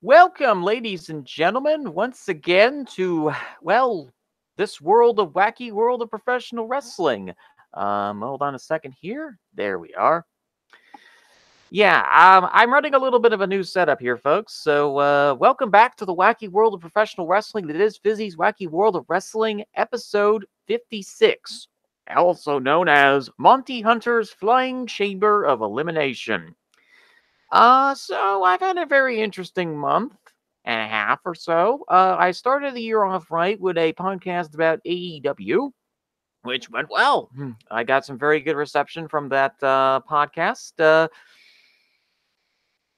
Welcome, ladies and gentlemen, once again to, this world of wacky world of professional wrestling. Hold on a second here. There we are. Yeah, I'm running a little bit of a new setup here, folks. So, welcome back to the wacky world of professional wrestling that is Fizzy's Wacky World of Wrestling, episode 56, also known as Monty Hunter's Flying Chamber of Elimination. So I've had a very interesting month and a half or so. I started the year off right with a podcast about AEW, which went well. I got some very good reception from that podcast.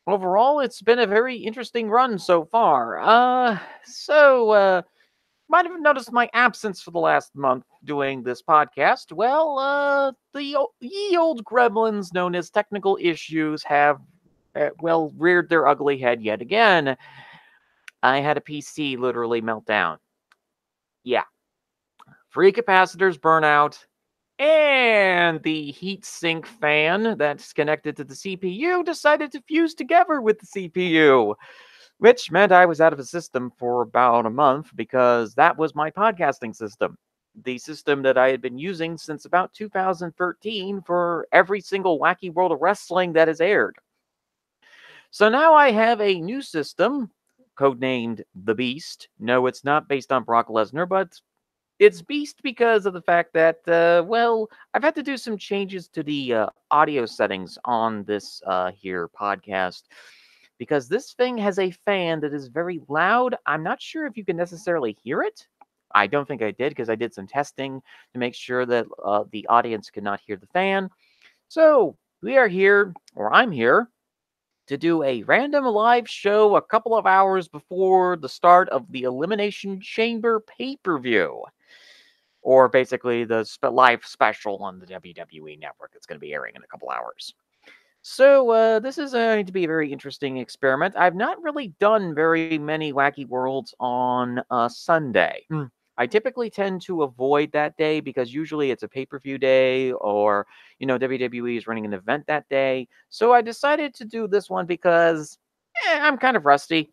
Overall, it's been a very interesting run so far. Might have noticed my absence for the last month doing this podcast. Well, ye old gremlins known as technical issues have reared their ugly head yet again. I had a PC literally melt down. Yeah. Free capacitors burn out, and the heatsink fan that's connected to the CPU decided to fuse together with the CPU, which meant I was out of the system for about a month because that was my podcasting system. The system that I had been using since about 2013 for every single Wacky World of Wrestling that has aired. So now I have a new system, codenamed The Beast. No, it's not based on Brock Lesnar, but it's Beast because of the fact that, I've had to do some changes to the audio settings on this here podcast because this thing has a fan that is very loud. I'm not sure if you can necessarily hear it. I don't think I did because I did some testing to make sure that the audience could not hear the fan. So we are here, or I'm here, to do a random live show a couple of hours before the start of the Elimination Chamber pay-per-view. Or basically the live special on the WWE Network that's going to be airing in a couple hours. So this is going to be a very interesting experiment. I've not really done very many Wacky Worlds on Sunday. I typically tend to avoid that day because usually it's a pay-per-view day or, WWE is running an event that day. So I decided to do this one because I'm kind of rusty.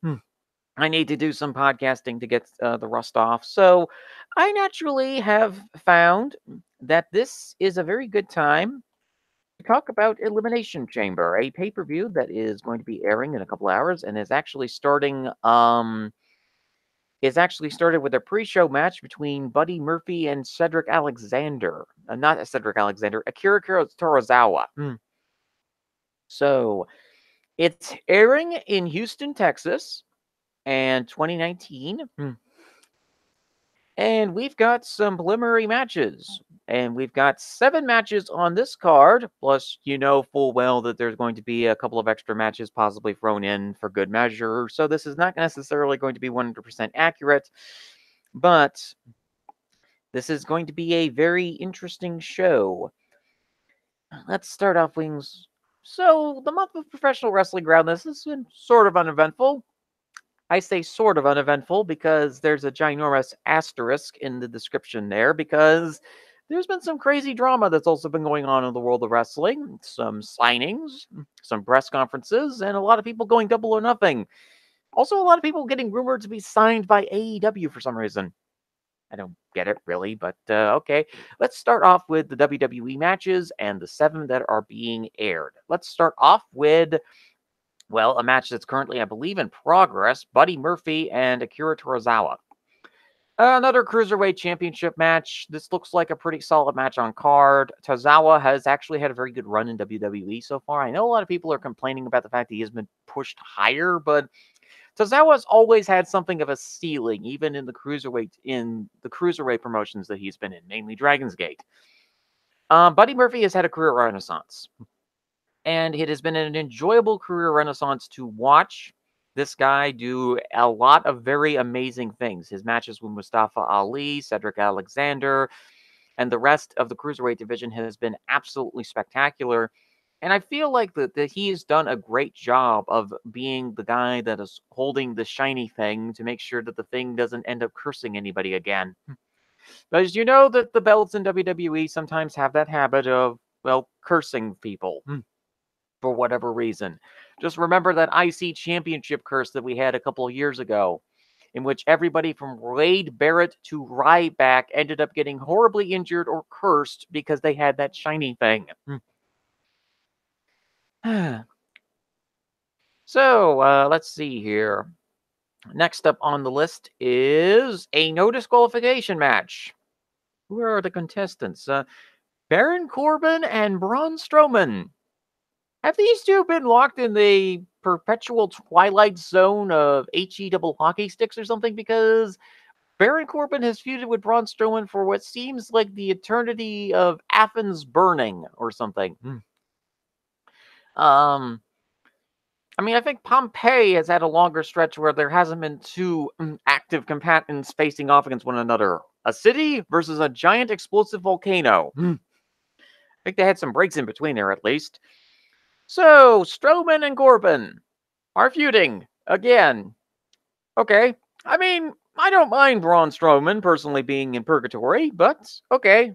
I need to do some podcasting to get the rust off. So I naturally have found that this is a very good time to talk about Elimination Chamber, a pay-per-view that is going to be airing in a couple hours and is actually started with a pre-show match between Buddy Murphy and Cedric Alexander. Not Cedric Alexander, Akira Torazawa. So it's airing in Houston, Texas, and 2019. And we've got some preliminary matches. And we've got 7 matches on this card. Plus, you know full well that there's going to be a couple of extra matches possibly thrown in for good measure. So this is not necessarily going to be 100% accurate. But this is going to be a very interesting show. Let's start off things. So, the month of professional wrestling around this has been sort of uneventful. I say sort of uneventful because there's a ginormous asterisk in the description there because there's been some crazy drama that's also been going on in the world of wrestling. Some signings, some press conferences, and a lot of people going double or nothing. Also, a lot of people getting rumored to be signed by AEW for some reason. I don't get it really, but okay. Let's start off with the WWE matches and the 7 that are being aired. Let's start off with a match that's currently, I believe, in progress. Buddy Murphy and Akira Torazawa. Another Cruiserweight Championship match. This looks like a pretty solid match on card. Tozawa has actually had a very good run in WWE so far. I know a lot of people are complaining about the fact that he has been pushed higher, but Tozawa's always had something of a ceiling, even in the cruiserweight promotions that he's been in, namely Dragon's Gate. Buddy Murphy has had a career renaissance. And it has been an enjoyable career renaissance to watch this guy do a lot of very amazing things. His matches with Mustafa Ali, Cedric Alexander, and the rest of the cruiserweight division has been absolutely spectacular. And I feel like that he has done a great job of being the guy that is holding the shiny thing to make sure that the thing doesn't end up cursing anybody again. Because you know that the belts in WWE sometimes have that habit of, cursing people. for whatever reason. Just remember that IC championship curse that we had a couple of years ago, in which everybody from Wade Barrett to Ryback ended up getting horribly injured or cursed because they had that shiny thing. So, let's see here. Next up on the list is a no disqualification match. Who are the contestants? Baron Corbin and Braun Strowman. Have these two been locked in the perpetual twilight zone of HE double hockey sticks or something? Because Baron Corbin has feuded with Braun Strowman for what seems like the eternity of Athens burning or something. I mean, I think Pompeii has had a longer stretch where there hasn't been two active combatants facing off against one another. A city versus a giant explosive volcano. I think they had some breaks in between there, at least. So, Strowman and Corbin are feuding again. Okay. I mean, I don't mind Braun Strowman personally being in purgatory, but okay.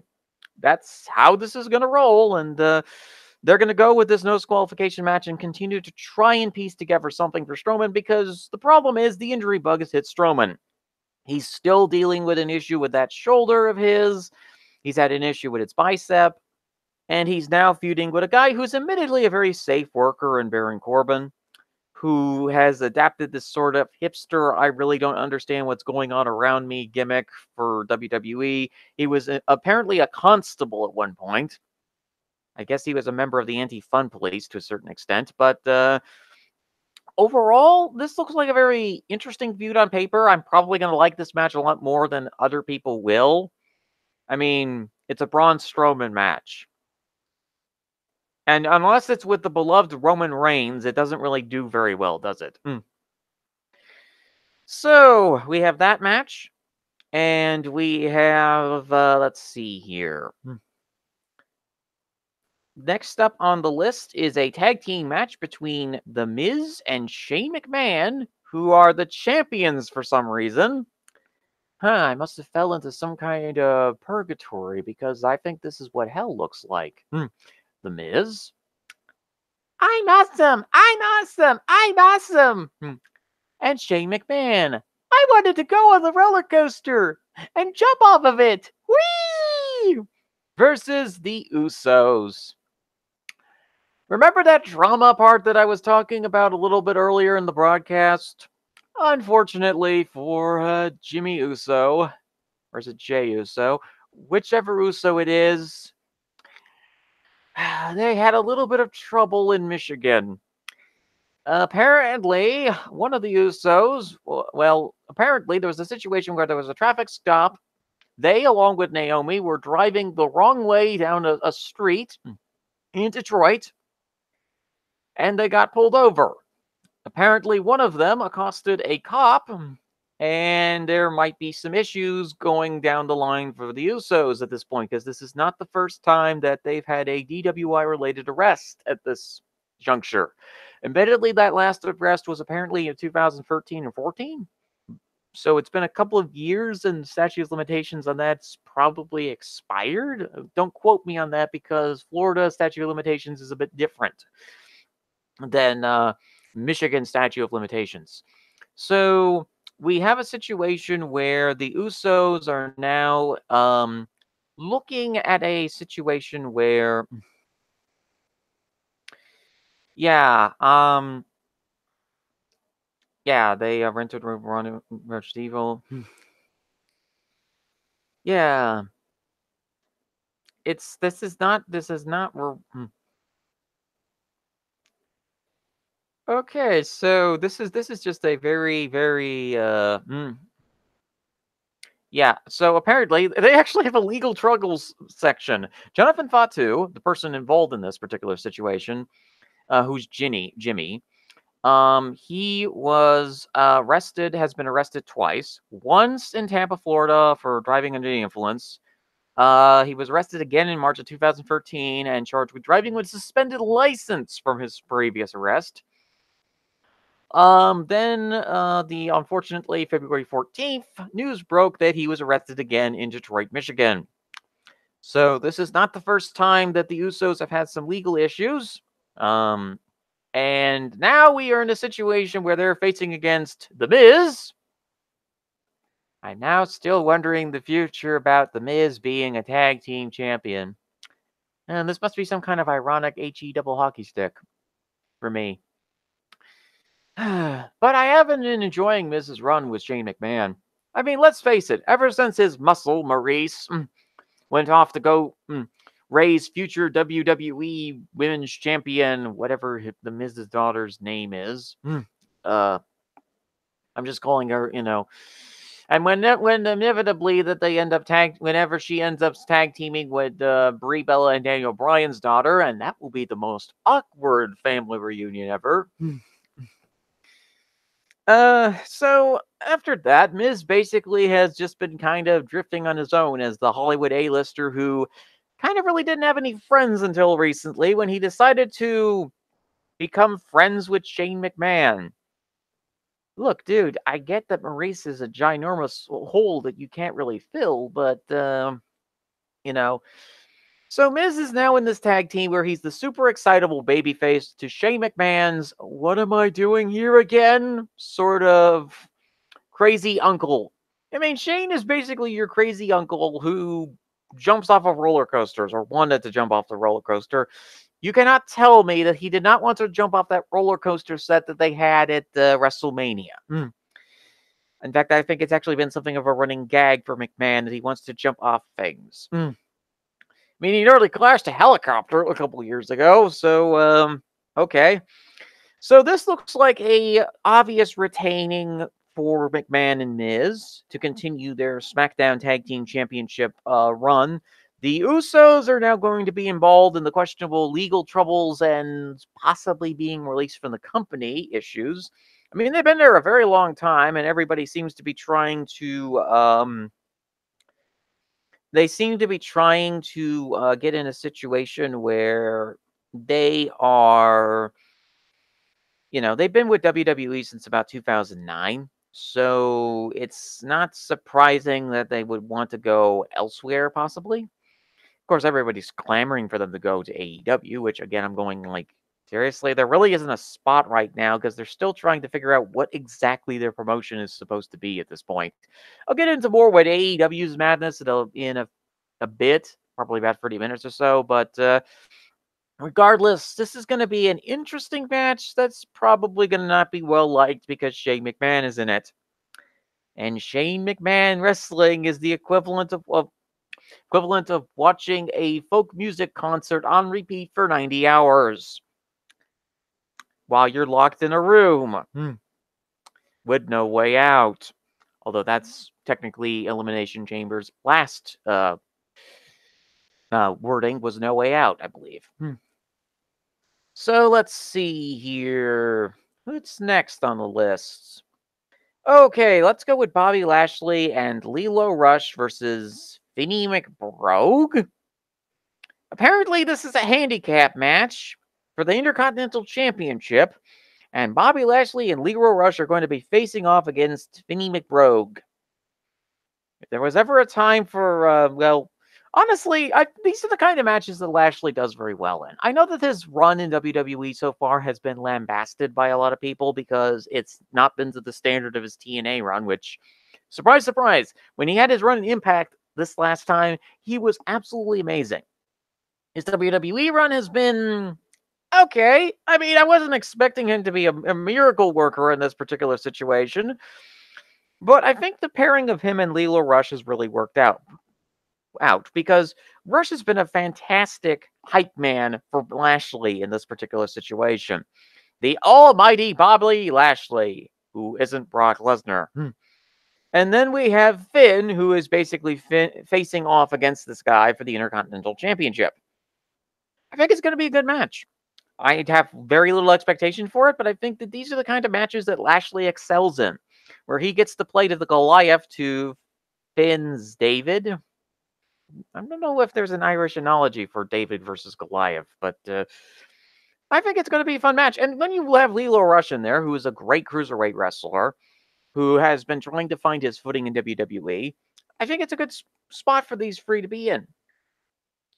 That's how this is going to roll, and they're going to go with this no disqualification match and continue to try and piece together something for Strowman, because the problem is the injury bug has hit Strowman. He's still dealing with an issue with that shoulder of his. He's had an issue with its bicep. And he's now feuding with a guy who's admittedly a very safe worker in Baron Corbin, who has adapted this sort of hipster, I really don't understand what's going on around me gimmick for WWE. He was apparently a constable at one point. I guess he was a member of the anti-fun police to a certain extent, but overall, this looks like a very interesting feud on paper. I'm probably going to like this match a lot more than other people will. I mean, it's a Braun Strowman match. And unless it's with the beloved Roman Reigns, it doesn't really do very well, does it? So, we have that match. And we have, let's see here. Next up on the list is a tag team match between The Miz and Shane McMahon, who are the champions for some reason. I must have fell into some kind of purgatory, because I think this is what hell looks like. The Miz. I'm awesome! I'm awesome! I'm awesome! And Shane McMahon. I wanted to go on the roller coaster and jump off of it! Whee! Versus the Usos. Remember that drama part that I was talking about a little bit earlier in the broadcast? Unfortunately for Jimmy Uso, or is it Jay Uso? Whichever Uso it is, they had a little bit of trouble in Michigan. Apparently, one of the Usos, well, apparently there was a situation where there was a traffic stop. They, along with Naomi, were driving the wrong way down a street in Detroit, and they got pulled over. Apparently, one of them accosted a cop, and there might be some issues going down the line for the Usos at this point, because this is not the first time that they've had a DWI-related arrest at this juncture. Admittedly, that last arrest was apparently in 2013 and 14. So it's been a couple of years, and statute of limitations on that's probably expired. Don't quote me on that, because Florida statute of limitations is a bit different than Michigan statute of limitations. So we have a situation where the Usos are now looking at a situation where, yeah, they rented Resident Evil. Yeah, this is not. Okay, so this is just a very, very yeah, so apparently they actually have a legal troubles section. Jonathan Fatu, the person involved in this particular situation, who's Jimmy, he was has been arrested twice. Once in Tampa, Florida for driving under the influence. He was arrested again in March of 2013 and charged with driving with suspended license from his previous arrest. Then, unfortunately, February 14th, news broke that he was arrested again in Detroit, Michigan. So this is not the first time that the Usos have had some legal issues. And now we are in a situation where they're facing against The Miz. I'm now still wondering the future about The Miz being a tag team champion. And this must be some kind of ironic HE double hockey stick for me. But I haven't been enjoying Miz's run with Shane McMahon. I mean, let's face it, ever since his muscle, Maurice, went off to go raise future WWE Women's Champion, whatever the Miz's daughter's name is. I'm just calling her, And when inevitably that they end up whenever she ends up tag teaming with Brie Bella and Daniel Bryan's daughter, and that will be the most awkward family reunion ever. So after that, Miz basically has just been kind of drifting on his own as the Hollywood A-lister who kind of really didn't have any friends until recently when he decided to become friends with Shane McMahon. Look, dude, I get that Maurice is a ginormous hole that you can't really fill, but, So Miz is now in this tag team where he's the super excitable babyface to Shane McMahon's "what am I doing here again?" sort of crazy uncle. I mean, Shane is basically your crazy uncle who jumps off of roller coasters or wanted to jump off the roller coaster. You cannot tell me that he did not want to jump off that roller coaster set that they had at WrestleMania. In fact, I think it's actually been something of a running gag for McMahon that he wants to jump off things. I mean, he nearly crashed a helicopter a couple years ago, so, okay. So this looks like a obvious retaining for McMahon and Miz to continue their SmackDown Tag Team Championship run. The Usos are now going to be involved in the questionable legal troubles and possibly being released from the company issues. I mean, they've been there a very long time, and everybody seems to be trying to get in a situation where they are, they've been with WWE since about 2009. So it's not surprising that they would want to go elsewhere, possibly. Of course, everybody's clamoring for them to go to AEW, which again, I'm going like, seriously, there really isn't a spot right now because they're still trying to figure out what exactly their promotion is supposed to be at this point. I'll get into more with AEW's madness in a bit, probably about 30 minutes or so, but regardless, this is going to be an interesting match that's probably going to not be well liked because Shane McMahon is in it. And Shane McMahon wrestling is the equivalent of watching a folk music concert on repeat for 90 hours while you're locked in a room with no way out. Although that's technically Elimination Chamber's last wording was no way out, I believe. So let's see here. What's next on the list? Okay, let's go with Bobby Lashley and Lilo Rush versus Vinnie McBrogue. Apparently, this is a handicap match for the Intercontinental Championship, and Bobby Lashley and Lilo Rush are going to be facing off against Vinnie McBrogue. If there was ever a time for, honestly, these are the kind of matches that Lashley does very well in. I know that his run in WWE so far has been lambasted by a lot of people because it's not been to the standard of his TNA run, which, surprise, surprise, when he had his run in Impact this last time, he was absolutely amazing. His WWE run has been okay. I mean, I wasn't expecting him to be a miracle worker in this particular situation, but I think the pairing of him and Lilo Rush has really worked out because Rush has been a fantastic hype man for Lashley in this particular situation. The almighty Bobby Lashley, who isn't Brock Lesnar. And then we have Finn, who is basically facing off against this guy for the Intercontinental Championship. I think it's going to be a good match. I have very little expectation for it, but I think that these are the kind of matches that Lashley excels in, where he gets to play to the Goliath to Finn's David. I don't know if there's an Irish analogy for David versus Goliath, but I think it's going to be a fun match. And when you have Lilo Rush in there, who is a great cruiserweight wrestler, who has been trying to find his footing in WWE, I think it's a good spot for these three to be in.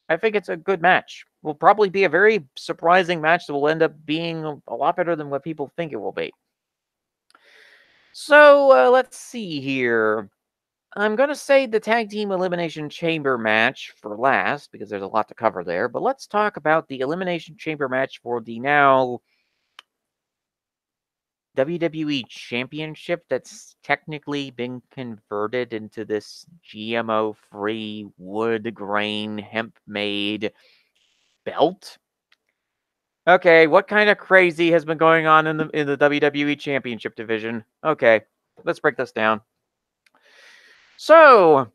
I think it's a good match. Will probably be a very surprising match that will end up being a lot better than what people think it will be. So let's see here. I'm going to say the Tag Team Elimination Chamber match for last because there's a lot to cover there. But let's talk about the Elimination Chamber match for the now WWE Championship that's technically been converted into this GMO-free wood grain hemp made belt. Okay, what kind of crazy has been going on in the WWE Championship division? Okay, let's break this down. So,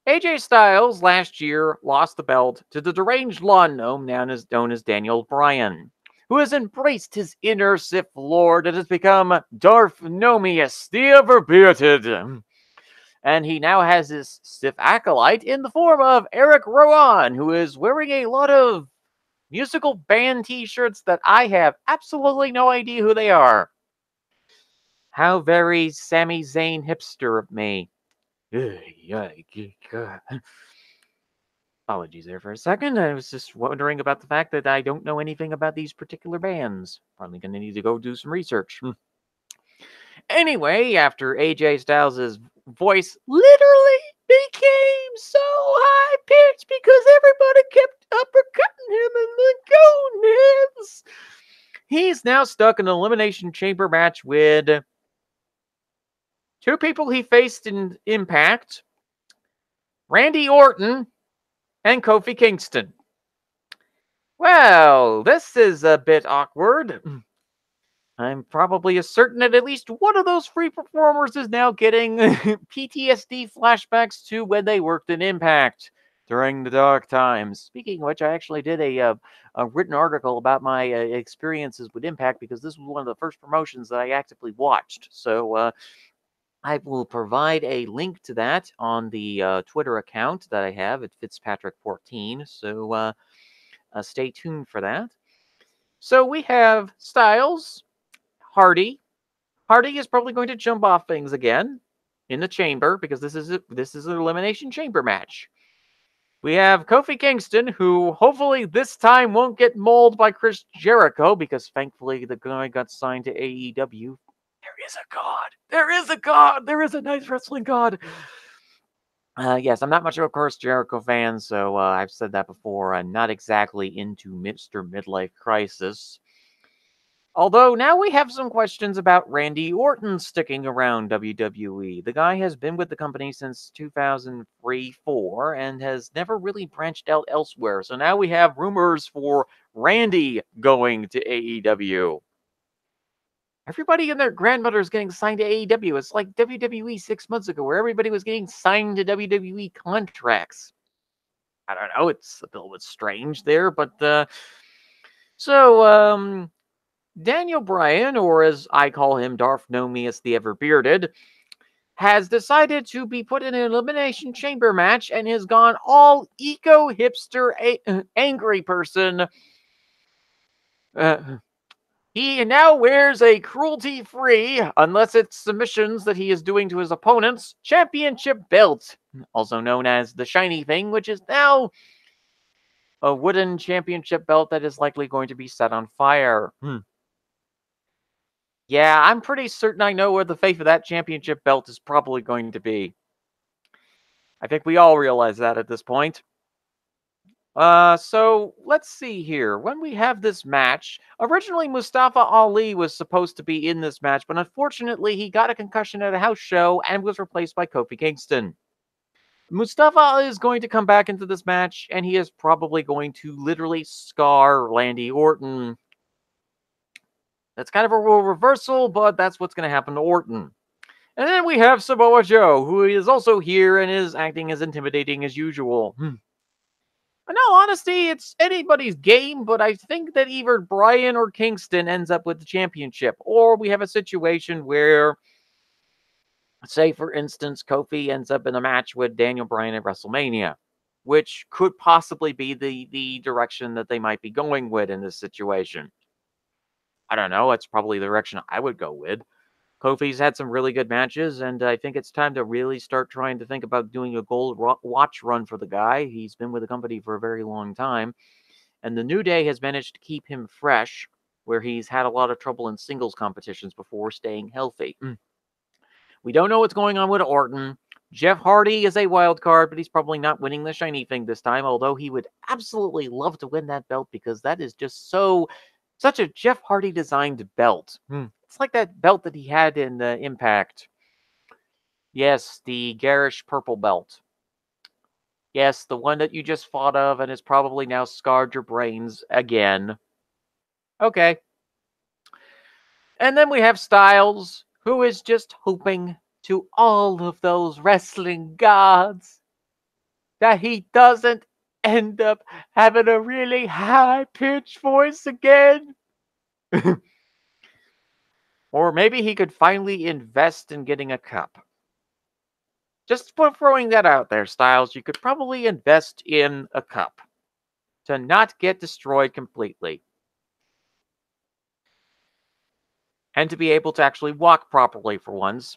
AJ Styles last year lost the belt to the deranged lawn gnome known as Daniel Bryan, who has embraced his inner Sith Lord and has become Darth Nomius the Everbearded. And he now has his Sith acolyte in the form of Eric Rowan, who is wearing a lot of musical band t-shirts that I have absolutely no idea who they are. How very Sami Zayn hipster of me. Apologies there for a second. I was just wondering about the fact that I don't know anything about these particular bands. Probably going to need to go do some research. Anyway, after AJ Styles' voice literally became so high pitched because everybody kept uppercutting him in the goodness, he's now stuck in an Elimination Chamber match with two people he faced in Impact, Randy Orton and Kofi Kingston. Well, this is a bit awkward. I'm probably certain that at least one of those free performers is now getting PTSD flashbacks to when they worked in Impact during the dark times. Speaking of which, I actually did a written article about my experiences with Impact because this was one of the first promotions that I actively watched. So I will provide a link to that on the Twitter account that I have at Fizzpatrick14. So stay tuned for that. So we have Styles, Hardy. Hardy is probably going to jump off things again in the chamber because this is an Elimination Chamber match. We have Kofi Kingston, who hopefully this time won't get mauled by Chris Jericho because thankfully the guy got signed to AEW. There is a God. There is a God. There is a nice wrestling God. Yes, I'm not much of a Chris Jericho fan, so I've said that before. I'm not exactly into Mr. Midlife Crisis. Although now we have some questions about Randy Orton sticking around WWE. The guy has been with the company since 2003-4 and has never really branched out elsewhere. So now we have rumors for Randy going to AEW. Everybody and their grandmother is getting signed to AEW. It's like WWE 6 months ago where everybody was getting signed to WWE contracts. I don't know. It's a little bit strange there, but Daniel Bryan, or as I call him, Darth Nomius the Everbearded, has decided to be put in an Elimination Chamber match and has gone all eco-hipster angry person. He now wears a cruelty-free, unless it's submissions that he is doing to his opponents, championship belt, also known as the shiny thing, which is now a wooden championship belt that is likely going to be set on fire. Yeah, I'm pretty certain I know where the fate of that championship belt is probably going to be. I think we all realize that at this point. So let's see here. When we have this match, originally Mustafa Ali was supposed to be in this match, but unfortunately he got a concussion at a house show and was replaced by Kofi Kingston. Mustafa Ali is going to come back into this match, and he is probably going to literally scar Randy Orton. That's kind of a role reversal, but that's what's going to happen to Orton. And then we have Samoa Joe, who is also here and is acting as intimidating as usual. In all honesty, it's anybody's game, but I think that either Bryan or Kingston ends up with the championship. Or we have a situation where, say, for instance, Kofi ends up in a match with Daniel Bryan at WrestleMania, which could possibly be the direction that they might be going with in this situation. I don't know. It's probably the direction I would go with. Kofi's had some really good matches, and I think it's time to really start trying to think about doing a gold watch run for the guy. He's been with the company for a very long time, and the New Day has managed to keep him fresh, where he's had a lot of trouble in singles competitions before staying healthy. We don't know what's going on with Orton. Jeff Hardy is a wild card, but he's probably not winning the shiny thing this time, although he would absolutely love to win that belt because that is just such a Jeff Hardy designed belt. It's like that belt that he had in Impact. Yes, the garish purple belt. Yes, the one that you just fought of and has probably now scarred your brains again. Okay. And then we have Styles, who is just hoping to all of those wrestling gods that he doesn't end up having a really high-pitched voice again. Or maybe he could finally invest in getting a cup. Just throwing that out there, Styles, you could probably invest in a cup to not get destroyed completely. And to be able to actually walk properly for once.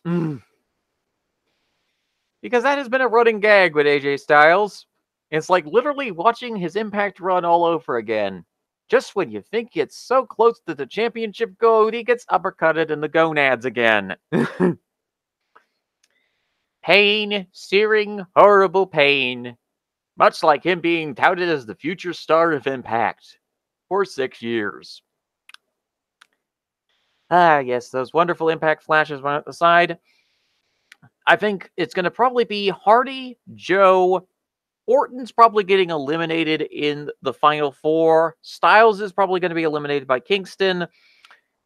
Because that has been a running gag with AJ Styles. It's like literally watching his Impact run all over again. Just when you think it's so close to the championship gold, he gets uppercutted in the gonads again. Pain, searing, horrible pain. Much like him being touted as the future star of Impact for 6 years. Yes, those wonderful Impact flashes aside. I think it's going to probably be Hardy, Joe, Orton's probably getting eliminated in the final 4. Styles is probably going to be eliminated by Kingston.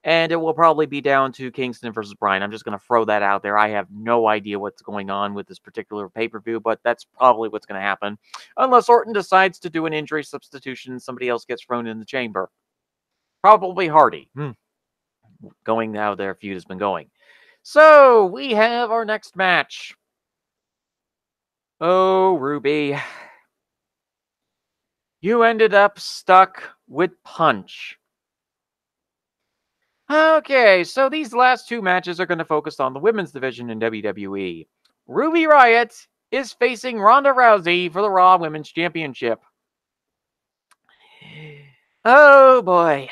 And it will probably be down to Kingston versus Bryan. I'm just going to throw that out there. I have no idea what's going on with this particular pay-per-view, but that's probably what's going to happen. Unless Orton decides to do an injury substitution, somebody else gets thrown in the chamber. Probably Hardy. Going how their feud has been going. So, we have our next match. Oh, Ruby. You ended up stuck with Punch. Okay, so these last 2 matches are going to focus on the women's division in WWE. Ruby Riott is facing Ronda Rousey for the Raw Women's Championship. Oh boy.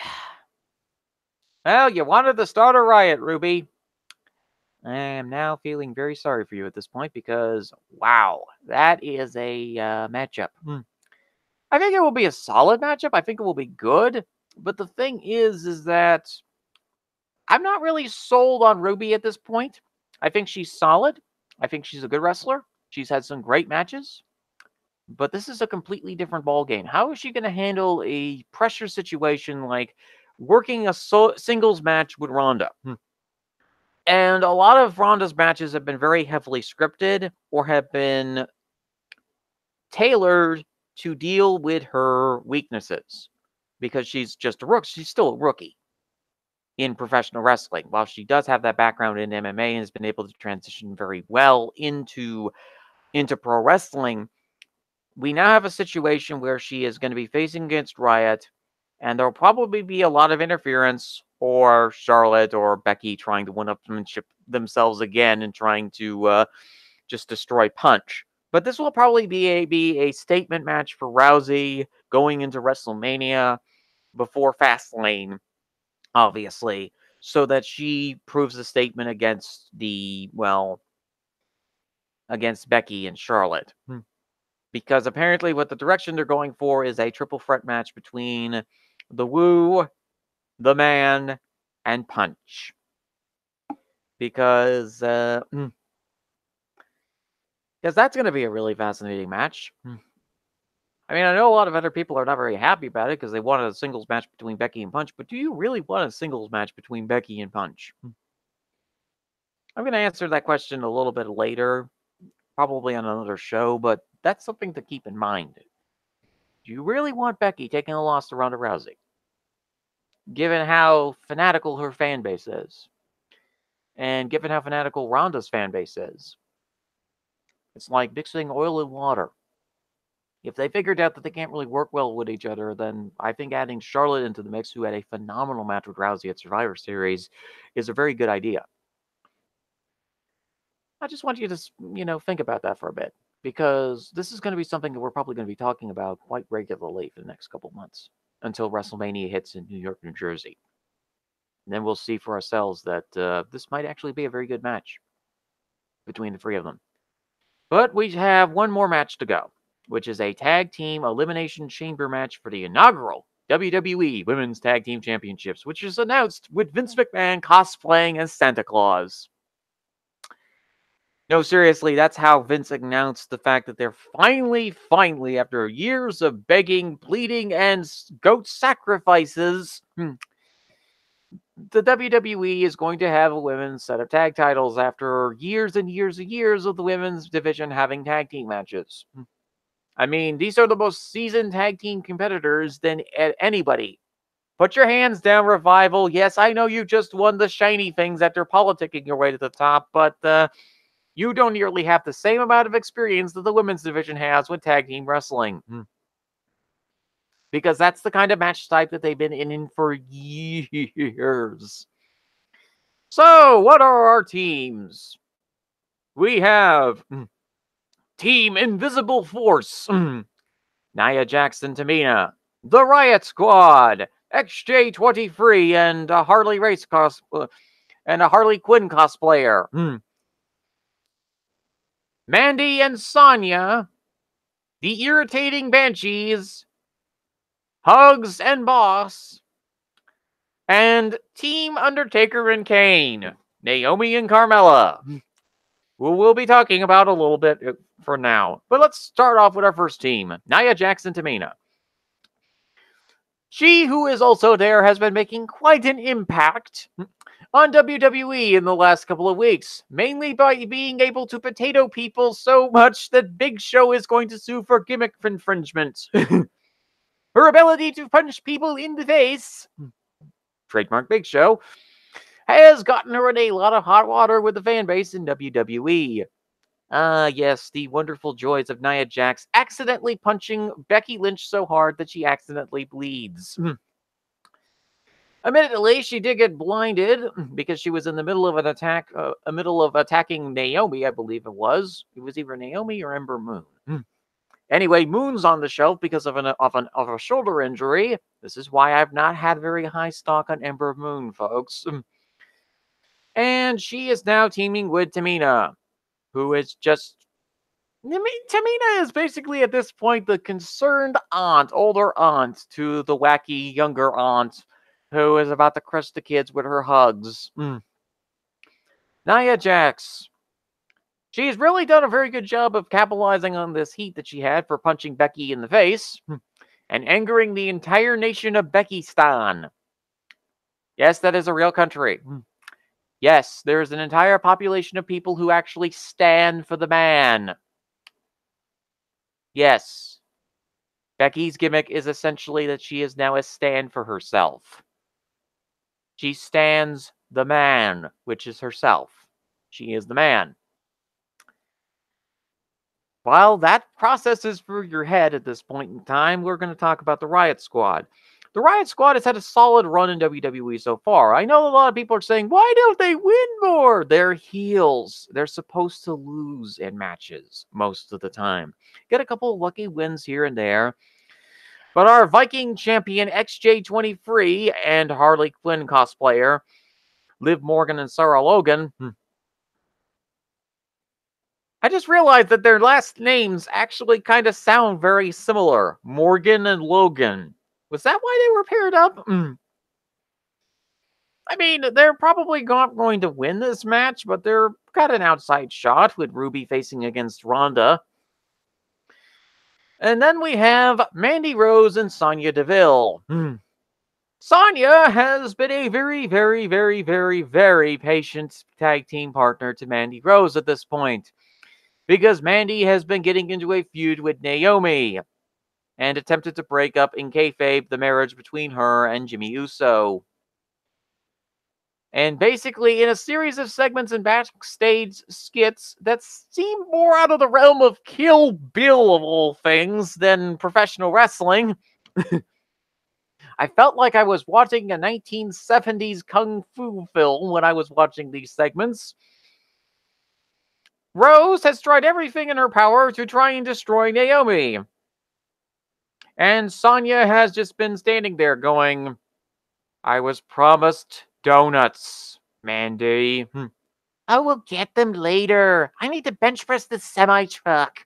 Well, you wanted to start a riot, Ruby. I am now feeling very sorry for you at this point because, wow, that is a matchup. I think it will be a solid matchup. I think it will be good. But the thing is that I'm not really sold on Ruby at this point. I think she's solid. I think she's a good wrestler. She's had some great matches. But this is a completely different ballgame. How is she going to handle a pressure situation like working a singles match with Ronda? And a lot of Ronda's matches have been very heavily scripted or have been tailored to deal with her weaknesses because she's just a rook. She's still a rookie in professional wrestling. While she does have that background in MMA and has been able to transition very well into pro wrestling, we now have a situation where she is going to be facing against Riott, and there will probably be a lot of interference or Charlotte or Becky trying to one-upmanship themselves again and trying to just destroy Punch. But this will probably be a statement match for Rousey going into WrestleMania before Fastlane, obviously, so that she proves a statement against against Becky and Charlotte. Because apparently what the direction they're going for is a triple threat match between the Woo, the Man, and Punch. Because that's going to be a really fascinating match. I mean, I know a lot of other people are not very happy about it because they wanted a singles match between Becky and Punch, but do you really want a singles match between Becky and Punch? I'm going to answer that question a little bit later, probably on another show, but that's something to keep in mind. Do you really want Becky taking a loss to Ronda Rousey? Given how fanatical her fan base is. And given how fanatical Ronda's fan base is. It's like mixing oil and water. If they figured out that they can't really work well with each other, then I think adding Charlotte into the mix, who had a phenomenal match with Rousey at Survivor Series, is a very good idea. I just want you to, think about that for a bit, because this is going to be something that we're probably going to be talking about quite regularly for the next couple months until WrestleMania hits in New York, New Jersey. And then we'll see for ourselves that this might actually be a very good match between the three of them. But we have one more match to go, which is a tag team elimination chamber match for the inaugural WWE Women's Tag Team Championships, which is announced with Vince McMahon cosplaying as Santa Claus. No, seriously, that's how Vince announced the fact that they're finally, after years of begging, pleading, and goat sacrifices, the WWE is going to have a women's set of tag titles after years and years and years of the women's division having tag team matches. I mean, these are the most seasoned tag team competitors than anybody. Put your hands down, Revival. Yes, I know you just won the shiny things after politicking your way to the top, but you don't nearly have the same amount of experience that the women's division has with tag team wrestling. Because that's the kind of match type that they've been in for years. So, what are our teams? We have Team Invisible Force, Nia Jackson Tamina, The Riot Squad, XJ23, and a Harley and a Harley Quinn cosplayer. Mandy and Sonya, The Irritating Banshees, Hugs and Boss, and Team Undertaker and Kane, Naomi and Carmella, who we'll be talking about a little bit for now. But let's start off with our first team, Nia Jackson Tamina. She, who is also there, has been making quite an impact on WWE in the last couple of weeks, mainly by being able to potato people so much that Big Show is going to sue for gimmick infringement. Her ability to punch people in the face, trademark Big Show, has gotten her in a lot of hot water with the fan base in WWE. Yes, the wonderful joys of Nia Jax accidentally punching Becky Lynch so hard that she accidentally bleeds. Admittedly, she did get blinded because she was in the middle of an attack, attacking Naomi, I believe it was. It was either Naomi or Ember Moon. Anyway, Moon's on the shelf because of a shoulder injury. This is why I've not had very high stock on Ember Moon, folks. And she is now teaming with Tamina, who is just... Tamina is basically at this point the concerned aunt, older aunt, to the wacky younger aunt, who is about to crush the kids with her hugs. Nia Jax. She's really done a very good job of capitalizing on this heat that she had for punching Becky in the face and angering the entire nation of Beckystan. Yes, that is a real country. Yes, there is an entire population of people who actually stand for the man. Yes. Becky's gimmick is essentially that she is now a stand for herself. She stands the man, which is herself. She is the man. While that process is through your head at this point in time, we're going to talk about the Riot Squad. The Riot Squad has had a solid run in WWE so far. I know a lot of people are saying, why don't they win more? They're heels. They're supposed to lose in matches most of the time. Get a couple of lucky wins here and there. But our Viking champion XJ23 and Harley Quinn cosplayer, Liv Morgan and Sarah Logan, I just realized that their last names actually kind of sound very similar. Morgan and Logan. Was that why they were paired up? I mean, they're probably not going to win this match, but they're got an outside shot with Ruby facing against Ronda. And then we have Mandy Rose and Sonya Deville. Sonya has been a very, very, very, very, very patient tag team partner to Mandy Rose at this point, because Mandy has been getting into a feud with Naomi and attempted to break up in kayfabe the marriage between her and Jimmy Uso. And basically, in a series of segments and backstage skits that seem more out of the realm of Kill Bill of all things than professional wrestling, I felt like I was watching a 1970s kung fu film when I was watching these segments. Rose has tried everything in her power to try and destroy Naomi. And Sonya has just been standing there going, I was promised donuts, Mandy. I will get them later. I need to bench press the semi-truck.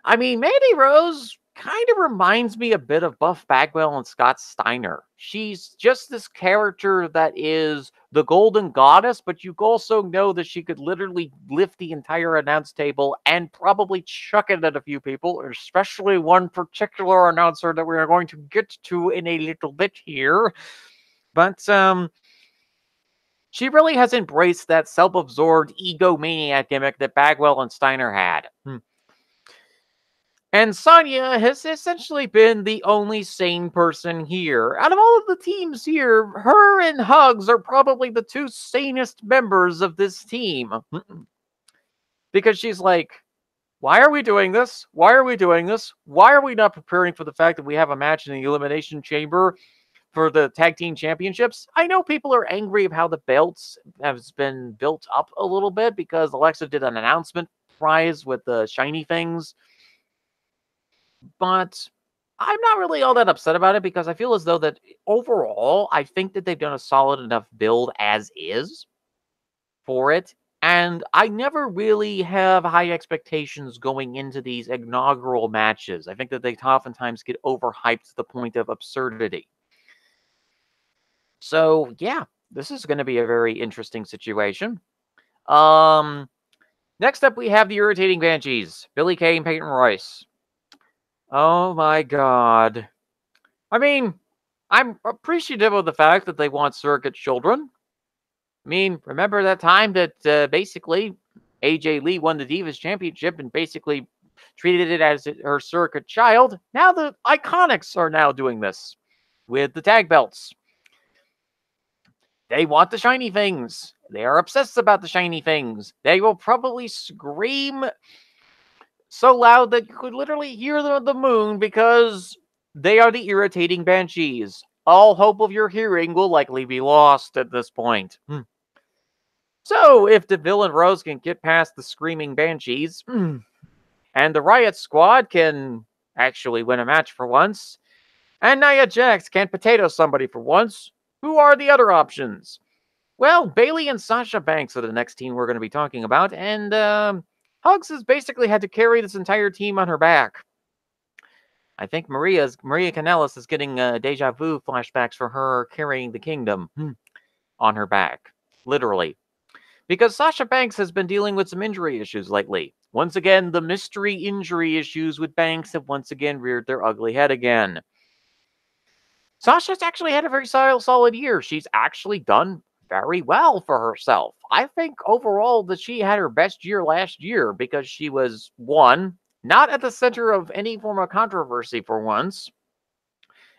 I mean, Mandy Rose kind of reminds me a bit of Buff Bagwell and Scott Steiner. She's just this character that is the golden goddess, but you also know that she could literally lift the entire announce table and probably chuck it at a few people, especially one particular announcer that we are going to get to in a little bit here. But she really has embraced that self-absorbed egomaniac gimmick that Bagwell and Steiner had. And Sonya has essentially been the only sane person here. Out of all of the teams here, her and Hugs are probably the two sanest members of this team. Because she's like, why are we doing this? Why are we doing this? Why are we not preparing for the fact that we have a match in the Elimination Chamber for the Tag Team Championships? I know people are angry of how the belts has been built up a little bit because Alexa did an announcement prize with the shiny things. But I'm not really all that upset about it because I feel as though that overall, I think that they've done a solid enough build as is for it. And I never really have high expectations going into these inaugural matches. I think that they oftentimes get overhyped to the point of absurdity. So, yeah, this is going to be a very interesting situation. Next up, we have the Irritating Banshees, Billy Kay and Peyton Royce. Oh my god. I mean, I'm appreciative of the fact that they want surrogate children. I mean, remember that time that basically AJ Lee won the Divas Championship and basically treated it as her surrogate child? Now the Iconics are now doing this with the tag belts. They want the shiny things. They are obsessed about the shiny things. They will probably scream so loud that you could literally hear the moon because they are the Irritating Banshees. All hope of your hearing will likely be lost at this point. So, if DeVille and Rose can get past the screaming Banshees, and the Riot Squad can actually win a match for once, and Nia Jax can potato somebody for once, who are the other options? Well, Bayley and Sasha Banks are the next team we're going to be talking about, and Hugs has basically had to carry this entire team on her back. I think Maria Kanellis is getting deja vu flashbacks for her carrying the kingdom on her back, literally. Because Sasha Banks has been dealing with some injury issues lately. Once again, the mystery injury issues with Banks have once again reared their ugly head again. Sasha's actually had a very solid year. She's actually done very well for herself. I think overall that she had her best year last year because she was, one, not at the center of any form of controversy for once,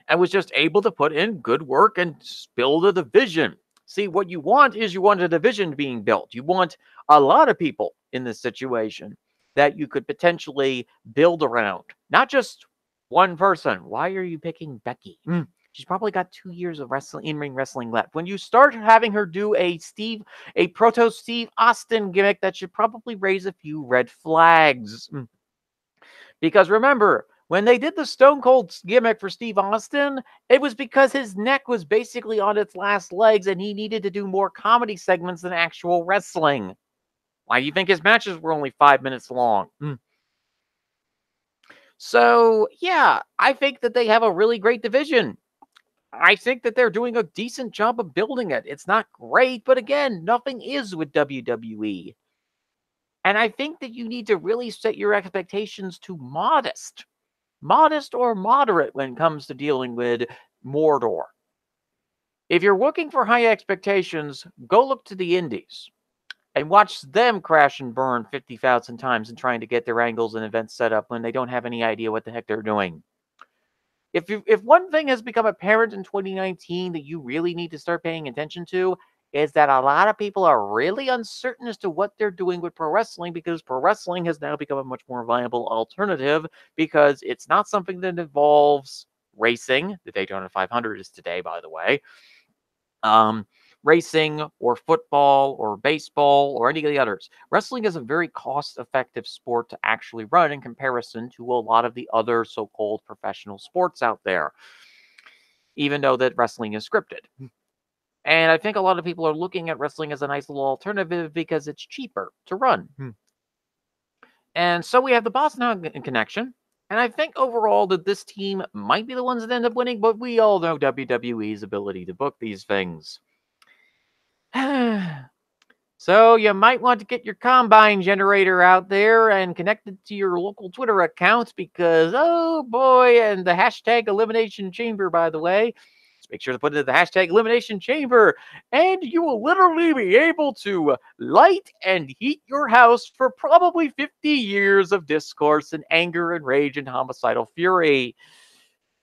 and was just able to put in good work and build a division. See, what you want is you want a division being built. You want a lot of people in this situation that you could potentially build around. Not just one person. Why are you picking Becky? She's probably got 2 years of in-ring wrestling left. When you start having her do a proto Steve Austin gimmick, that should probably raise a few red flags. Because remember, when they did the Stone Cold gimmick for Steve Austin, it was because his neck was basically on its last legs and he needed to do more comedy segments than actual wrestling. Why do you think his matches were only 5 minutes long? So, yeah, I think that they have a really great division. I think that they're doing a decent job of building it. It's not great, but again, nothing is with WWE. And I think that you need to really set your expectations to modest or moderate when it comes to dealing with Mordor. If you're looking for high expectations, go look to the indies and watch them crash and burn 50,000 times in trying to get their angles and events set up when they don't have any idea what the heck they're doing. If one thing has become apparent in 2019 that you really need to start paying attention to, is that a lot of people are really uncertain as to what they're doing with pro wrestling, because pro wrestling has now become a much more viable alternative because it's not something that involves racing. The Daytona 500 is today, by the way. racing or football or baseball or any of the others. Wrestling is a very cost-effective sport to actually run in comparison to a lot of the other so-called professional sports out there, even though that wrestling is scripted. And I think a lot of people are looking at wrestling as a nice little alternative because it's cheaper to run. And so we have the Boston connection. And I think overall that this team might be the ones that end up winning, but we all know WWE's ability to book these things. So you might want to get your combine generator out there and connect it to your local Twitter account because, oh boy, and the hashtag Elimination Chamber, by the way. Make sure to put it in the hashtag Elimination Chamber, and you will literally be able to light and heat your house for probably 50 years of discourse and anger and rage and homicidal fury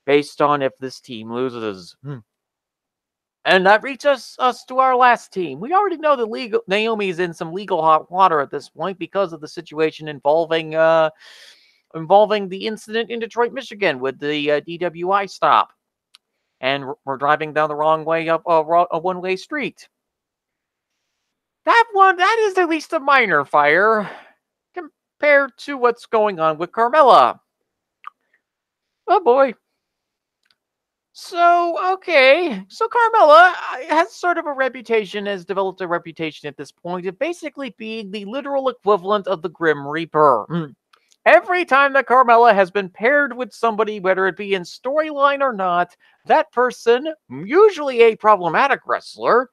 based on if this team loses. And that reaches us to our last team. We already know that Naomi's in some legal hot water at this point because of the situation involving the incident in Detroit, Michigan with the DWI stop. And we're driving down the wrong way up a one-way street. That is at least a minor fire compared to what's going on with Carmella. Oh boy. So, okay. So Carmella has sort of has developed a reputation at this point of basically being the literal equivalent of the Grim Reaper. Every time that Carmella has been paired with somebody, whether it be in storyline or not, that person, usually a problematic wrestler,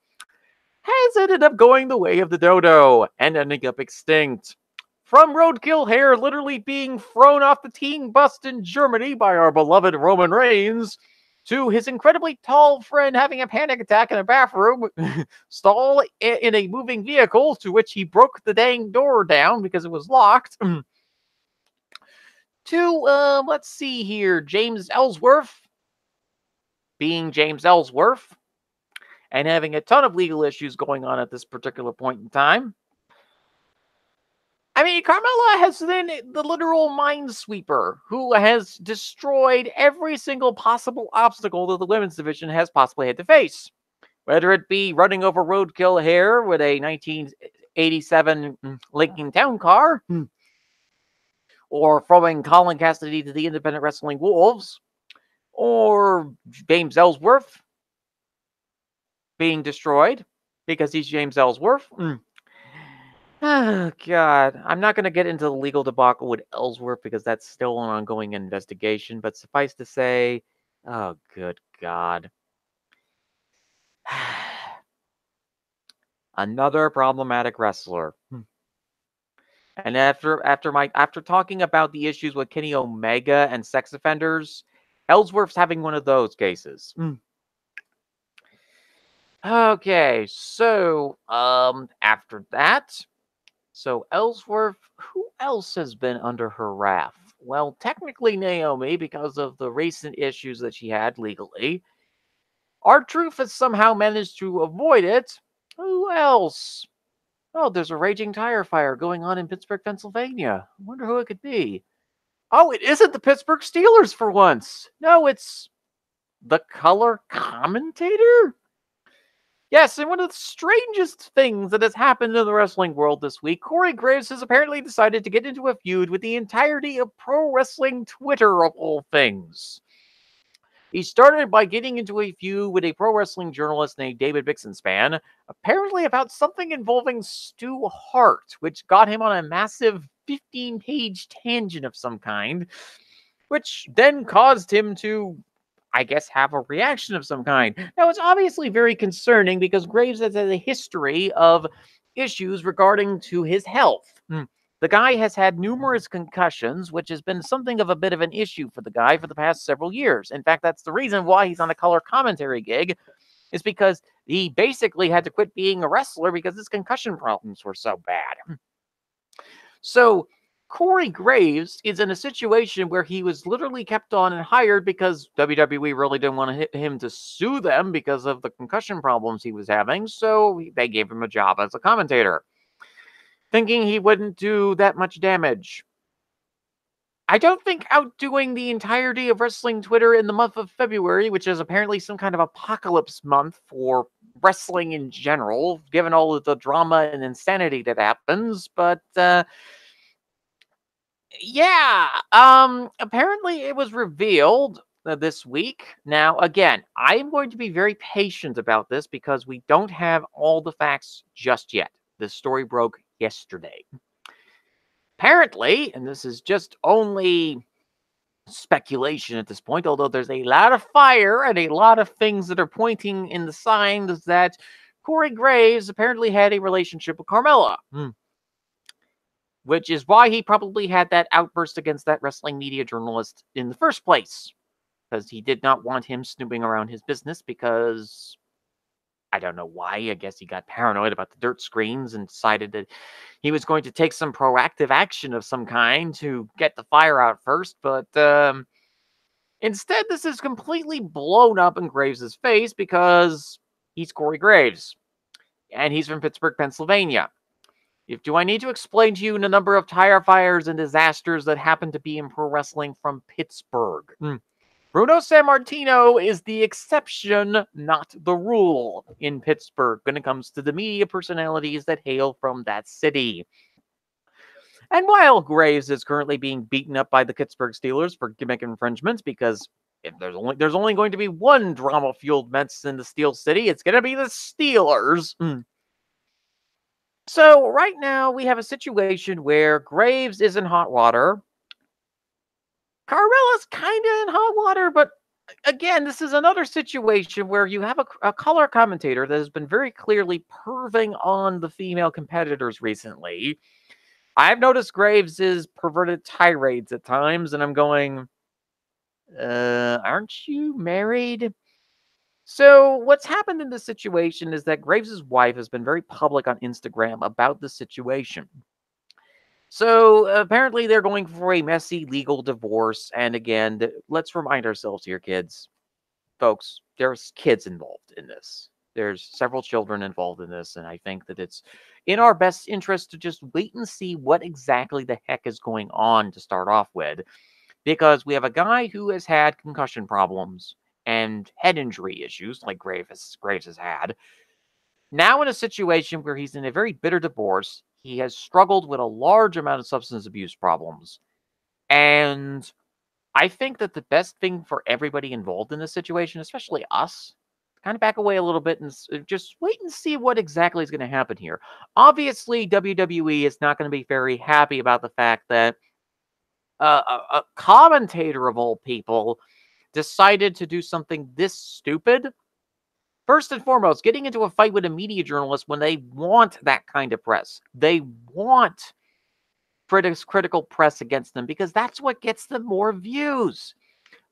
has ended up going the way of the dodo and ending up extinct. From roadkill hair literally being thrown off the teen bus in Germany by our beloved Roman Reigns, to his incredibly tall friend having a panic attack in a bathroom stall in a moving vehicle to which he broke the dang door down because it was locked. To, let's see here, James Ellsworth being James Ellsworth and having a ton of legal issues going on at this particular point in time. I mean, Carmella has been the literal minesweeper who has destroyed every single possible obstacle that the women's division has possibly had to face. Whether it be running over roadkill hair with a 1987 Lincoln Town car, or throwing Colin Cassidy to the independent wrestling wolves, or James Ellsworth being destroyed because he's James Ellsworth. Oh, God. I'm not going to get into the legal debacle with Ellsworth because that's still an ongoing investigation, but suffice to say, oh, good God. Another problematic wrestler. And after talking about the issues with Kenny Omega and sex offenders, Ellsworth's having one of those cases. Okay, so after that, so Ellsworth, who else has been under her wrath? Well, technically Naomi, because of the recent issues that she had legally. R-Truth has somehow managed to avoid it. Who else? Oh, there's a raging tire fire going on in Pittsburgh, Pennsylvania. I wonder who it could be. Oh, it isn't the Pittsburgh Steelers for once. No, it's the color commentator? Yes, and one of the strangest things that has happened in the wrestling world this week, Corey Graves has apparently decided to get into a feud with the entirety of pro wrestling Twitter, of all things. He started by getting into a feud with a pro wrestling journalist named David Bixenspan, apparently about something involving Stu Hart, which got him on a massive 15-page tangent of some kind, which then caused him to, I guess, have a reaction of some kind. Now, it's obviously very concerning because Graves has a history of issues regarding to his health. The guy has had numerous concussions, which has been something of a bit of an issue for the guy for the past several years. In fact, that's the reason why he's on a color commentary gig, is because he basically had to quit being a wrestler because his concussion problems were so bad. So Corey Graves is in a situation where he was literally kept on and hired because WWE really didn't want him to sue them because of the concussion problems he was having, so they gave him a job as a commentator, thinking he wouldn't do that much damage. I don't think outdoing the entirety of wrestling Twitter in the month of February, which is apparently some kind of apocalypse month for wrestling in general, given all of the drama and insanity that happens. But yeah, apparently it was revealed this week. Now, again, I am going to be very patient about this because we don't have all the facts just yet. This story broke yesterday. Apparently, and this is just only speculation at this point, although there's a lot of fire and a lot of things that are pointing in the signs that Corey Graves apparently had a relationship with Carmella. Which is why he probably had that outburst against that wrestling media journalist in the first place. Because he did not want him snooping around his business because I don't know why. I guess he got paranoid about the dirt screens and decided that he was going to take some proactive action of some kind to get the fire out first. But instead, this is completely blown up in Graves' face because he's Corey Graves. And he's from Pittsburgh, Pennsylvania. Do I need to explain to you the number of tire fires and disasters that happen to be in pro wrestling from Pittsburgh? Bruno Sammartino is the exception, not the rule, in Pittsburgh when it comes to the media personalities that hail from that city. And while Graves is currently being beaten up by the Pittsburgh Steelers for gimmick infringements, because if there's only going to be one drama-fueled mess in the Steel City, it's going to be the Steelers. So right now we have a situation where Graves is in hot water. Carmella's kind of in hot water, but again, this is another situation where you have a color commentator that has been very clearly perving on the female competitors recently. I've noticed Graves' perverted tirades at times, and I'm going, aren't you married? So what's happened in this situation is that Graves' wife has been very public on Instagram about the situation. So apparently they're going for a messy legal divorce. And again, let's remind ourselves here, kids, folks, there's kids involved in this. There's several children involved in this. And I think that it's in our best interest to just wait and see what exactly the heck is going on to start off with. Because we have a guy who has had concussion problems and head injury issues like Graves has had. Now in a situation where he's in a very bitter divorce, he has struggled with a large amount of substance abuse problems. And I think that the best thing for everybody involved in this situation, especially us, kind of back away a little bit and just wait and see what exactly is going to happen here. Obviously, WWE is not going to be very happy about the fact that a commentator of all people decided to do something this stupid. First and foremost, getting into a fight with a media journalist when they want that kind of press. They want critical press against them because that's what gets them more views.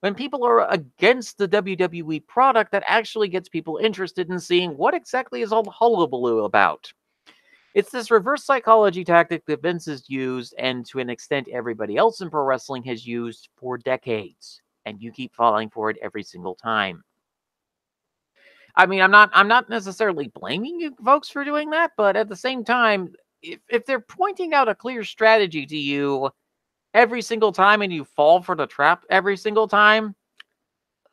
When people are against the WWE product, that actually gets people interested in seeing what exactly is all the hullabaloo about. It's this reverse psychology tactic that Vince has used, and to an extent everybody else in pro wrestling has used for decades. And you keep falling for it every single time. I mean, I'm not necessarily blaming you folks for doing that, but at the same time, if they're pointing out a clear strategy to you every single time and you fall for the trap every single time,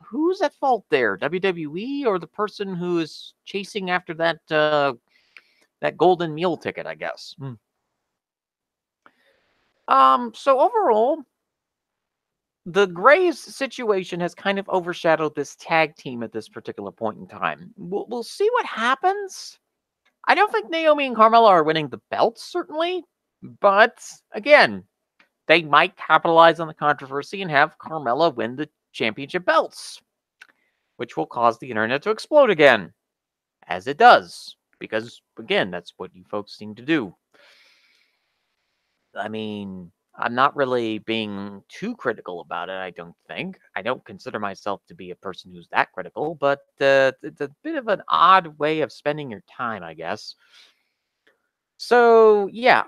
who's at fault there? WWE or the person who is chasing after that that golden meal ticket, I guess. So overall, the Graves situation has kind of overshadowed this tag team at this particular point in time. We'll see what happens. I don't think Naomi and Carmella are winning the belts, certainly. But, again, they might capitalize on the controversy and have Carmella win the championship belts. Which will cause the internet to explode again. As it does. Because, again, that's what you folks seem to do. I mean, I'm not really being too critical about it, I don't think. I don't consider myself to be a person who's that critical, but it's a bit of an odd way of spending your time, I guess. So, yeah.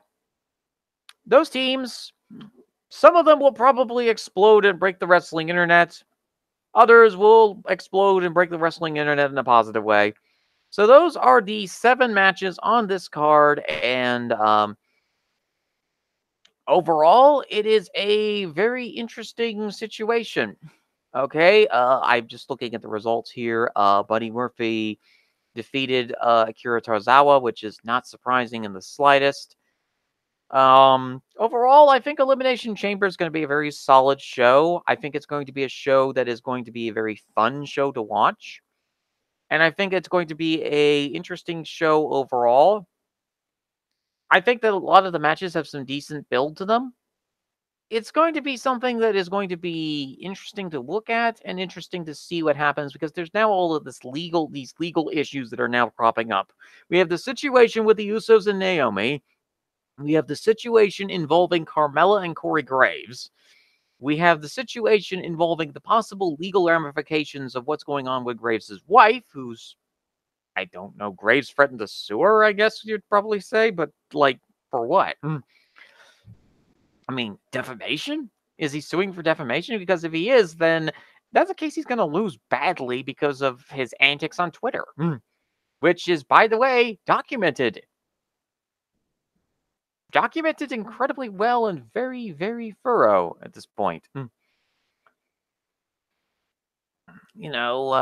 Those teams, some of them will probably explode and break the wrestling internet. Others will explode and break the wrestling internet in a positive way. So those are the 7 matches on this card, and overall, it is a very interesting situation. Okay, I'm just looking at the results here. Buddy Murphy defeated Akira Tozawa, which is not surprising in the slightest. Overall, I think Elimination Chamber is going to be a very solid show. I think it's going to be a show that is going to be a very fun show to watch. And I think it's going to be a interesting show overall. I think that a lot of the matches have some decent build to them. It's going to be something that is going to be interesting to look at and interesting to see what happens, because there's now all of these legal issues that are now cropping up. We have the situation with the Usos and Naomi. We have the situation involving Carmella and Corey Graves. We have the situation involving the possible legal ramifications of what's going on with Graves' wife, who's, I don't know, Graves threatened to sue her, I guess you'd probably say, but, like, for what? I mean, defamation? Is he suing for defamation? Because if he is, then that's a case he's going to lose badly because of his antics on Twitter, which is, by the way, documented. Documented incredibly well and very, very thorough at this point. You know,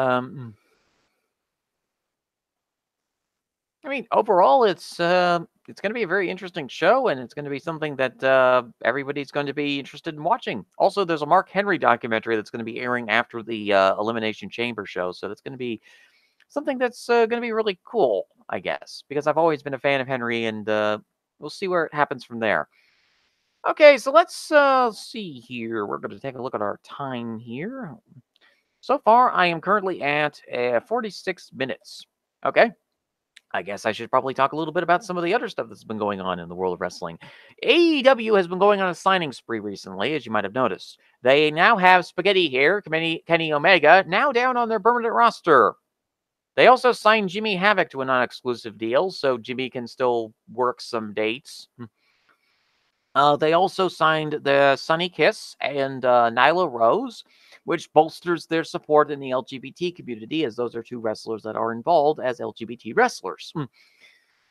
I mean, overall, it's going to be a very interesting show, and it's going to be something that everybody's going to be interested in watching. Also, there's a Mark Henry documentary that's going to be airing after the Elimination Chamber show, so that's going to be something that's going to be really cool, I guess, because I've always been a fan of Henry, and we'll see where it happens from there. Okay, so let's see here. We're going to take a look at our time here. So far, I am currently at 46 minutes. Okay. I guess I should probably talk a little bit about some of the other stuff that's been going on in the world of wrestling. AEW has been going on a signing spree recently, as you might have noticed. They now have Spaghetti Hair, Kenny Omega, now down on their permanent roster. They also signed Jimmy Havoc to a non-exclusive deal, so Jimmy can still work some dates. They also signed the Sunny Kiss and Nyla Rose, which bolsters their support in the LGBT community, as those are two wrestlers that are involved as LGBT wrestlers.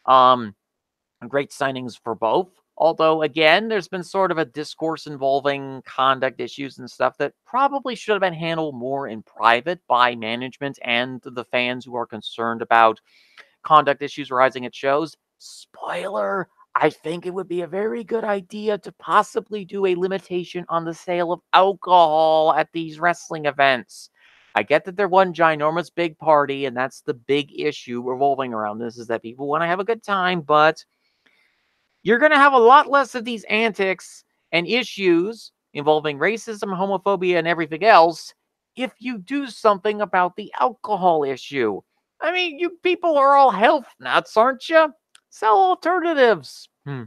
Great signings for both. Although, again, there's been sort of a discourse involving conduct issues and stuff that probably should have been handled more in private by management and the fans who are concerned about conduct issues arising at shows. Spoiler, I think it would be a very good idea to possibly do a limitation on the sale of alcohol at these wrestling events. I get that they're one ginormous big party, and that's the big issue revolving around this, is that people want to have a good time, but you're going to have a lot less of these antics and issues involving racism, homophobia, and everything else if you do something about the alcohol issue. I mean, you people are all health nuts, aren't you? Sell alternatives. I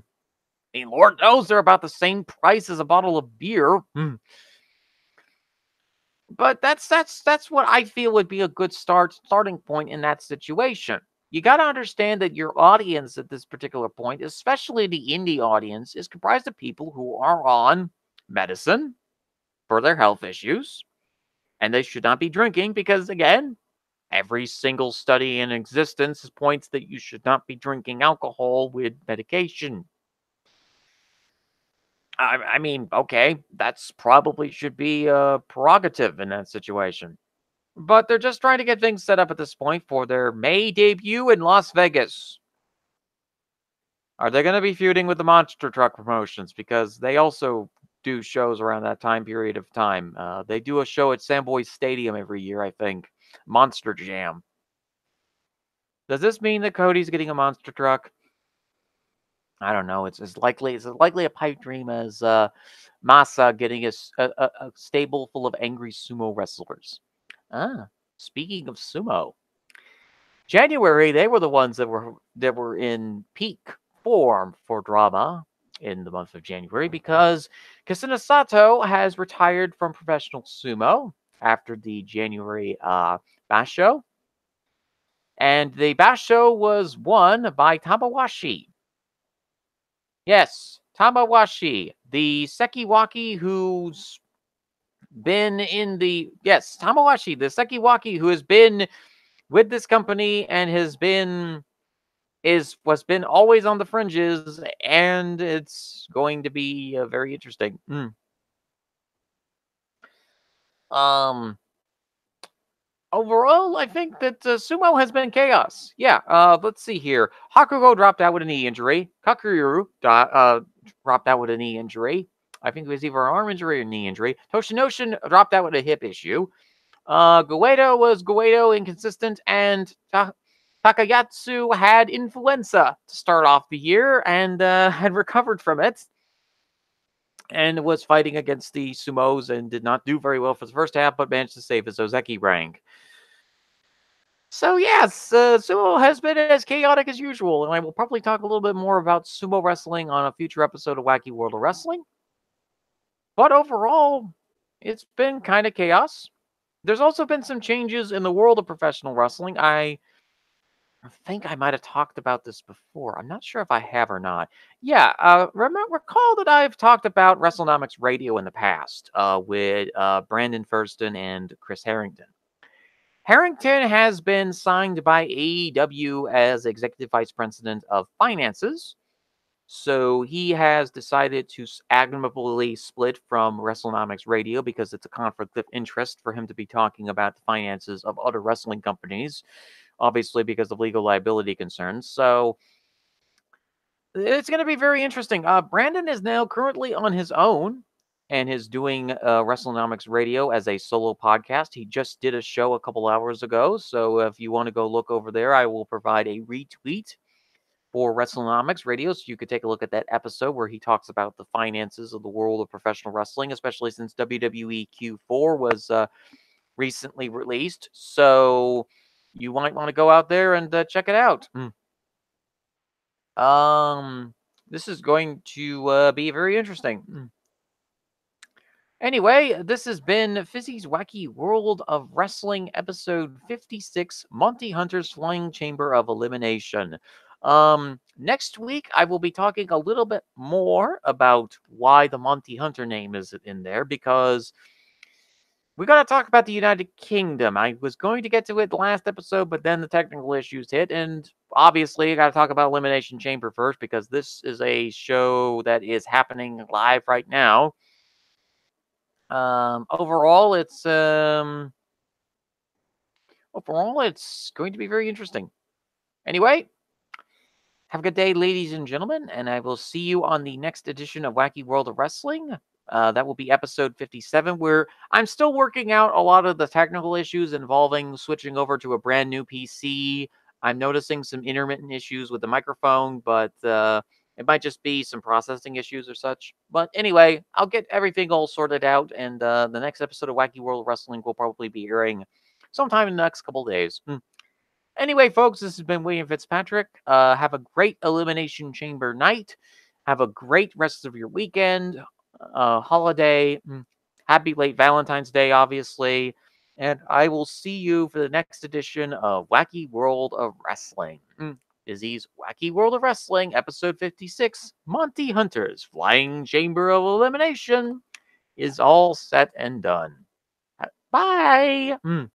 mean, Lord knows they're about the same price as a bottle of beer. But that's what I feel would be a good starting point in that situation. You got to understand that your audience at this particular point, especially the indie audience, is comprised of people who are on medicine for their health issues, and they should not be drinking because, again, every single study in existence points that you should not be drinking alcohol with medication. I mean, okay, that's probably should be a prerogative in that situation. But they're just trying to get things set up at this point for their May debut in Las Vegas. Are they going to be feuding with the Monster Truck Promotions? Because they also do shows around that time period of time. They do a show at Samboy Stadium every year, I think. Monster Jam. Does this mean that Cody's getting a monster truck? I don't know. It's as likely a pipe dream as Masa getting a stable full of angry sumo wrestlers. Speaking of sumo, January they were the ones that were in peak form for drama in the month of January, because Kasuna Sato has retired from professional sumo after the January Basho. And the Basho was won by Tamawashi. Yes, Tamawashi, the Sekiwaki who's been in the... Yes, Tamawashi, the Sekiwaki who has been with this company and has been... was been always on the fringes, and it's going to be very interesting. Overall, I think that sumo has been chaos. Yeah, let's see here. Hakugo dropped out with a knee injury. Kakuru dropped out with a knee injury. I think it was either an arm injury or knee injury. Toshinoshin dropped out with a hip issue. Guedo was Guedo inconsistent, and Takayatsu had influenza to start off the year and had recovered from it and was fighting against the sumos and did not do very well for the first half, but managed to save his Ozeki rank. So yes, sumo has been as chaotic as usual, and I will probably talk a little bit more about sumo wrestling on a future episode of Wacky World of Wrestling. But overall, it's been kind of chaos. There's also been some changes in the world of professional wrestling. I think I might have talked about this before. I'm not sure if I have or not. Yeah, recall that I've talked about WrestleNomics Radio in the past with Brandon Thurston and Chris Harrington. Harrington has been signed by AEW as Executive Vice President of Finances. So he has decided to amicably split from WrestleNomics Radio because it's a conflict of interest for him to be talking about the finances of other wrestling companies, obviously because of legal liability concerns. So it's going to be very interesting. Brandon is now currently on his own and is doing WrestleNomics Radio as a solo podcast. He just did a show a couple hours ago. So if you want to go look over there, I will provide a retweet for WrestleNomics Radio, so you could take a look at that episode where he talks about the finances of the world of professional wrestling, especially since WWE Q4 was recently released. So you might want to go out there and check it out. This is going to be very interesting. Anyway, this has been Fizzy's Wacky World of Wrestling, episode 56, Monty Hunter's Flying Chamber of Elimination. Next week, I will be talking a little bit more about why the Monty Hunter name is in there, because we got to talk about the United Kingdom. I was going to get to it last episode, but then the technical issues hit, and obviously, I got to talk about Elimination Chamber first, because this is a show that is happening live right now. Overall, it's going to be very interesting. Anyway, have a good day, ladies and gentlemen, and I will see you on the next edition of Wacky World of Wrestling. That will be episode 57, where I'm still working out a lot of the technical issues involving switching over to a brand new PC. I'm noticing some intermittent issues with the microphone, but it might just be some processing issues or such. But anyway, I'll get everything all sorted out, and the next episode of Wacky World of Wrestling will probably be airing sometime in the next couple days. Anyway, folks, this has been William Fitzpatrick. Have a great Elimination Chamber night. Have a great rest of your weekend, holiday. Happy late Valentine's Day, obviously. And I will see you for the next edition of Wacky World of Wrestling. Izzy's Wacky World of Wrestling, episode 56, Monty Hunter's Flying Chamber of Elimination, is all set and done. Bye!